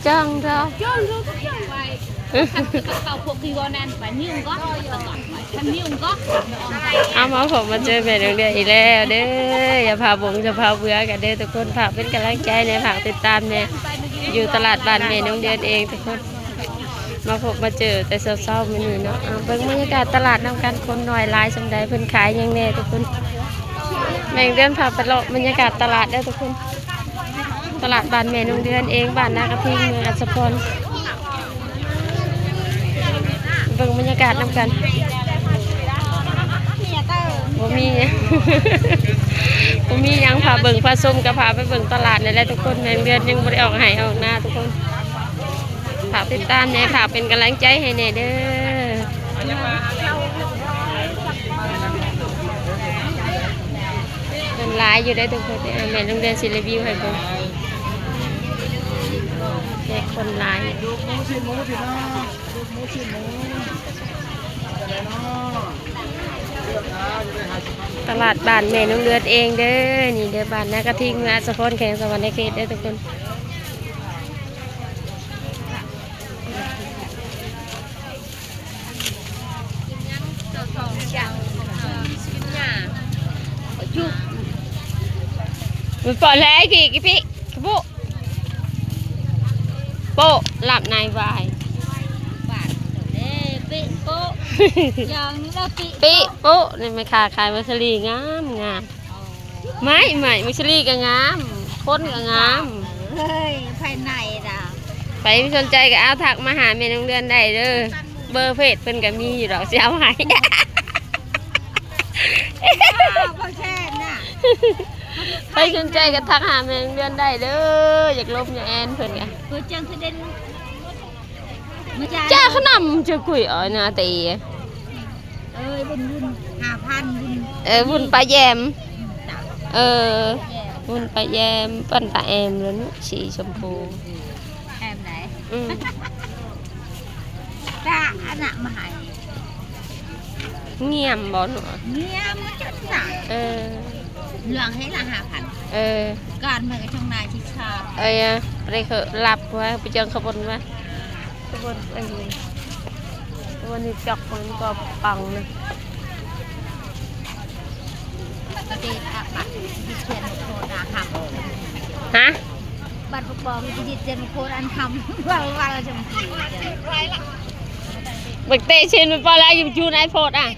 จังเราเอามาผมมาเจอแม่เดือนอีกแล้วเด้ออย่าพาบงจะพาเบื่อกันเด้อทุกคนฝากเป็นกำลังใจในฝากติดตามเนี่ยอยู่ตลาดบ้านแม่น้องเดือนเองทุกคนมาพบมาเจอแต่เศร้าๆมันอยู่เนาะเบิ่งบรรยากาศตลาดนำกันคนหน่อยลายสำใดเพิ่นขายยังแน่ทุกคนแม่เดือนพาไปเลาะบรรยากาศตลาดได้ทุกคนตลาดบ้านแม่น้องเดือนเองบ้านนากระทิงเมืองอัศพรเบิ่งบรรยากาศนำกันบ่มี บ่มียังพาเบิ่งพาส้มกับพาไปเบิ่งตลาดนี่แหละทุกคนแม่เดือนยังบ่ได้ออกให้ออกหน้าทุกคนฝากติดตามแน่ฝากเป็นกำลังใจให้แน่เด้อเป็นหลายอยู่ได้ทุกคนแม่น้องเดือนสิรีวิวให้เบิ่งแค่คนหลายตลาดบ้านแม่น้องเดือนเองเด้อนี่เด้อบ้านนากระทิงเมืองอัศพรแขวงสะวรรณเขตได้ทุกคนมันปล่อยแล้วกี่พี่โป๊ะโป๊ะหลับในวายโป๊ะอย่างนี้เราปีโป๊ะนี่ไม่ขาขายมัสลีงามงามไม่มัสลีก็งามคนก็งามเฮ้ยภายในล่ะไปไม่สนใจก็เอาถักมาหาแม่น้องเดือนได้เด้อเบอร์เพจเพิ่นก็มีอยู่ดอกสิเอาให้พ่อแช่น่ะไปสนใจก็ทักหาแม่น้องเดือนได้เด้ออยากลบอยากแอนเพิ่นก็คือจังคือเด่นจ้าขนมจะคุยอ๋อนะตีบุญบุญปลาแยมบุญปลาแยมปั่นตาแอมแล้วนุสีชมพูแอมไหนจ้าอันน่ะมาให้เงียบบ่หนูเงียบมันจะหนักเหลืองให้ละ5,000การมากับช่างนายชิชาไปเคยหลับไว้ไปเจอขบวนไว้ขบวนอะไรขบวนนี้จอกมันก็ปังเลยตีบัตรดิเจนโคดาทำฮะบัตรปลอมดิเจนโคดอันทำวันเราจะมาขี่บักเตชินมันปลาอะไรอยู่จูนไอโฟดอ่ะ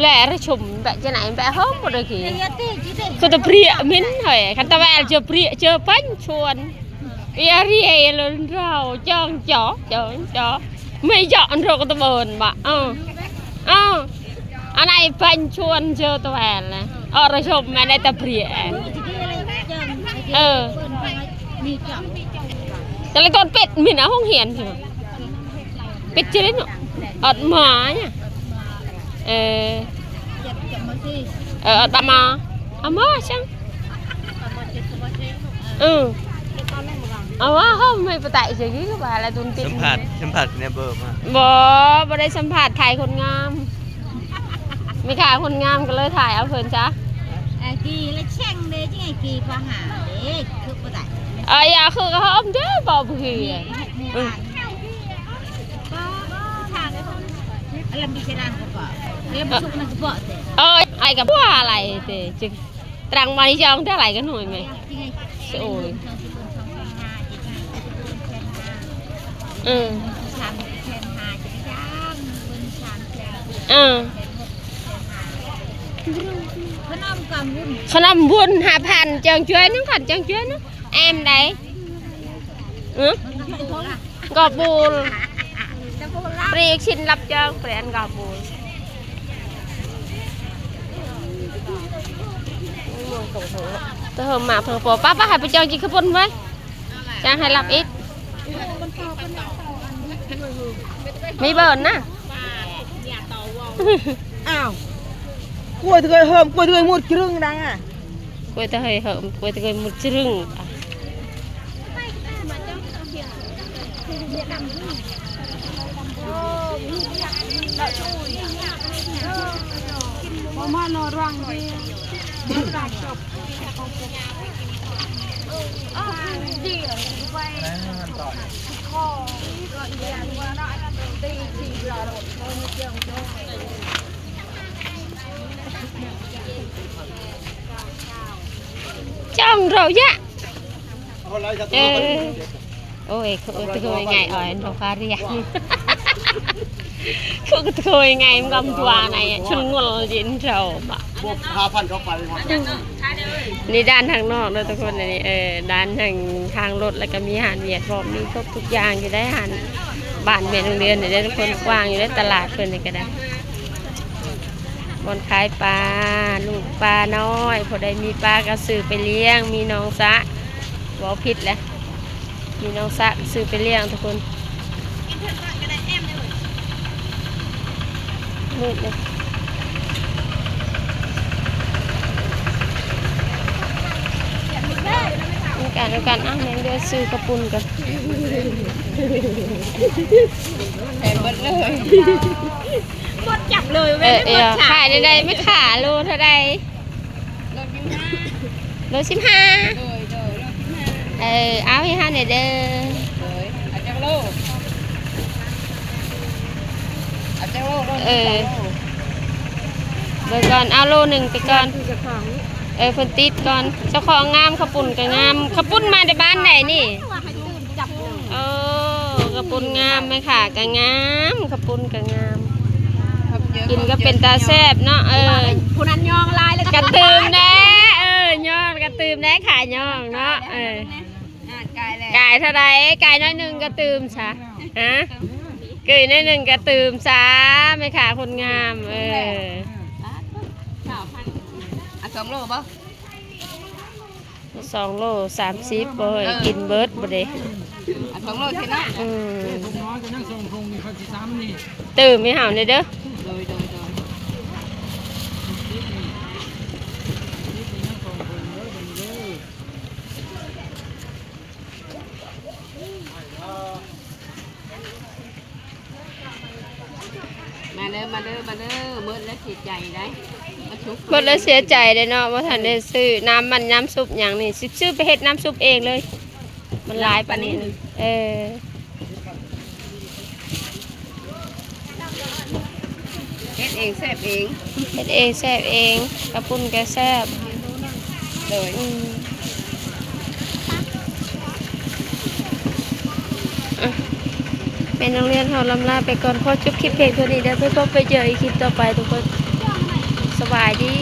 แหล่ระชมแบบจะไหนแบบห้องหมดเลยกี่คือตะเพียมิ้นเหรอคันตะแวลเจอเพียเจอปั้นชวนเอียรีเอลเราจ้องจ่อไม่จ่ออันเราก็ตะเบินบ่อันไหนปั้นชวนเจอตะแวลเลยระชมมาในตะเพียแต่ละตอนเป็ดมีนะห้องเหียนใช่ไหมเป็ดเจริญเนาะอดหมาเนี่ยตามาอามาช่างเอาว่าเขาไม่ไปไต่เฉยๆก็ว่าอะไรตุนติดสัมผัสเนี่ยเบอร์มาบ่ได้สัมผัสถ่ายคนงามไม่ขายคนงามก็เลยถ่ายเอาเพิ่นจ้ะกีแล้วแช่งเลยที่ไงกีพอหาเด็กคือไปไต่อย่าคือเขาอมเด้อบอกเพื่อนแล้วมีเชนานก็บอกแล้วมีชุกนั่นก็บอกไอ้กับว่าอะไรเตะจึงตรังมาที่จองเท่าไหร่กันหน่อยไหมโอ้ยขนมบุญ5,000จังช่วยนึงขันจังช่วยนึงแอมได้กอบบูลเปรียกชินรับจังเปลี่ยนกอบบูลเธอมาเธอปอป้าให้ไปจังจีขบวนไว้จังให้รับอีกไม่เบิร์นนะอ้าวกล้วยเธอเหิมกล้วยเธอหมดครึ่งดังอ่ะกล้วยเธอเหิมกล้วยเธอหมดครึ่งมานอรังดี trong rồi dạ ôi thôi ngày ở nó pha riêng không thôi ngày em gom quà này chân ngon diễn trầu mà 5,000เข้าไป นี่ด้านทางนอกเลยทุกคนนี่ด้านทางรถแล้วก็มีอาหารเวียดพร้อมมีครบทุกอย่างอยู่ได้อาหารบ้านเวียดโรงเรียนได้ทุกคนกว้างอยู่ได้ตลาดเพิ่นนี่ก็ได้บนขายปลาลูกปลาน้อยพอได้มีปลากระสือไปเลี้ยงมีน้องสะบ่ผิดแหละมีน้องสะซื้อไปเลี้ยงทุกคนมืดเลยดูกันอ่ะแม่เดือซื้อกระปุนกันแถมหมดเลยหมดจับเลยเว้ยขายได้ไม่ขาโลเท่าไรโล15เอาให้5เนี่ยเด้อเอาจังโลเบอร์ก่อนเอาโล1ไปก่อนเพิ่นติดก่อนเจ้าของงามขปุ่นก็งามขปุ่นมาในบ้านไหนนี่ขปุ่นงามไหมค่ะก็งามขปุ่นก็งามกินก็เป็นตาแซ่บเนาะผู้นั้นย่องลายเลยกระตืมแน่ย่องกระตืมแน่ขายย่องเนาะไก่เท่าไรไก่น้อยหนึ่งกระตืมซะฮะไก่น้อยหนึ่งกระตืมซะไหมค่ะคนงาม2 โลป่ะ2 โล 30บ่กินเบิร์ดบ่เด้2 โลใช่ไหมตื่นไม่เห่าเลยเด้อมาเด้อมืดแล้วเสียใจได้มืดแล้วเสียใจเลยเนาะว่าท่านได้ซื้อน้ำซุปอย่างนี้ซื้อไปเฮ็ดน้ำซุปเองเลยมันหลายปานนี้เฮ็ดเองแซ่บเองกระปุ้นแกแซ่บเลยเป็นโรงเรียนเขาลำลาไปก่อนขอจบคลิปเพลงตัวนี้เดี๋ยวไปพบไปเจออีกคลิปต่อไปทุกคนสบายดี